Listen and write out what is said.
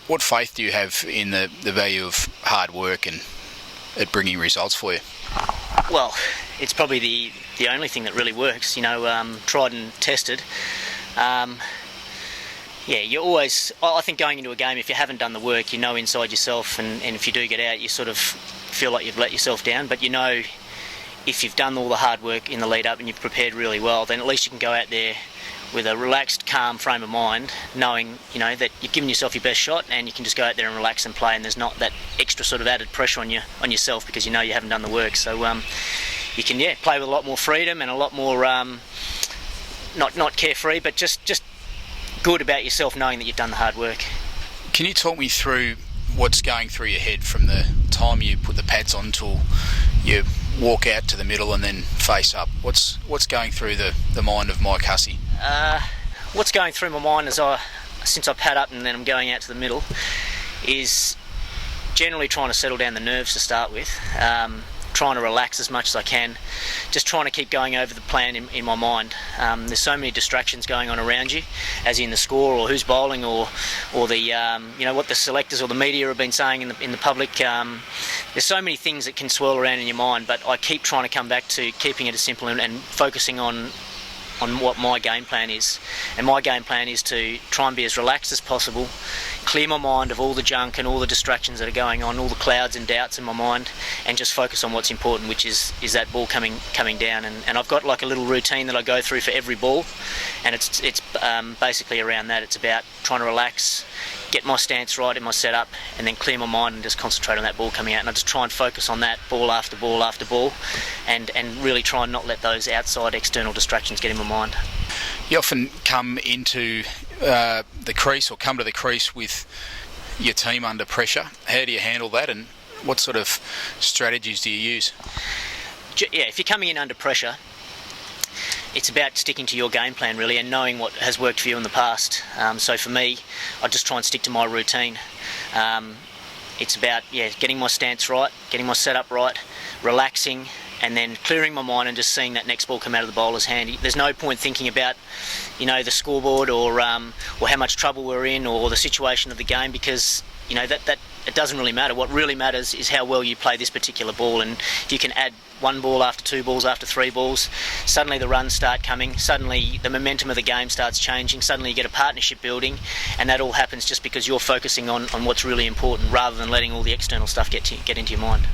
what faith do you have in the value of hard work and at bringing results for you? Well, it's probably the only thing that really works, tried and tested. You always, I think going into a game, if you haven't done the work, inside yourself, and if you do get out, you sort of feel like you've let yourself down. But if you've done all the hard work in the lead up and you've prepared really well, then at least you can go out there with a relaxed, calm frame of mind, knowing that you've given yourself your best shot, and you can just go out there and relax and play, and there's not that extra sort of added pressure on yourself because you haven't done the work. So you can play with a lot more freedom and a lot more not carefree, but just good about yourself, knowing that you've done the hard work. Can you talk me through what's going through your head from the time you put the pads on till you walk out to the middle and then face up? What's going through the mind of Mike Hussey? What's going through my mind since I pad up and then I'm going out to the middle is generally trying to settle down the nerves to start with, trying to relax as much as I can, just trying to keep going over the plan in my mind. There's so many distractions going on around you, as in the score or who's bowling or the what the selectors or the media have been saying in the public. There's so many things that can swirl around in your mind, but I keep trying to come back to keeping it as simple and focusing on what my game plan is. And my game plan is to try and be as relaxed as possible, clear my mind of all the junk and all the distractions that are going on, all the clouds and doubts in my mind, and just focus on what's important, which is that ball coming down. And I've got like a little routine that I go through for every ball, and it's basically around that. It's about trying to relax, get my stance right in my setup, and then clear my mind and just concentrate on that ball coming out. And I just try and focus on that ball after ball after ball, and really try and not let those outside external distractions get in my mind. You often come into the crease or come to the crease with your team under pressure. How do you handle that, and what sort of strategies do you use? If you're coming in under pressure, it's about sticking to your game plan really, and knowing what has worked for you in the past. So for me, I just try and stick to my routine. It's about getting my stance right, getting my setup right, relaxing, and then clearing my mind and just seeing that next ball come out of the bowler's hand. There's no point thinking about the scoreboard or how much trouble we're in or the situation of the game, because that it doesn't really matter. What really matters is how well you play this particular ball, and if you can add one ball after two balls after three balls, suddenly the runs start coming, suddenly the momentum of the game starts changing, suddenly you get a partnership building, and that all happens just because you're focusing on what's really important rather than letting all the external stuff get into your mind.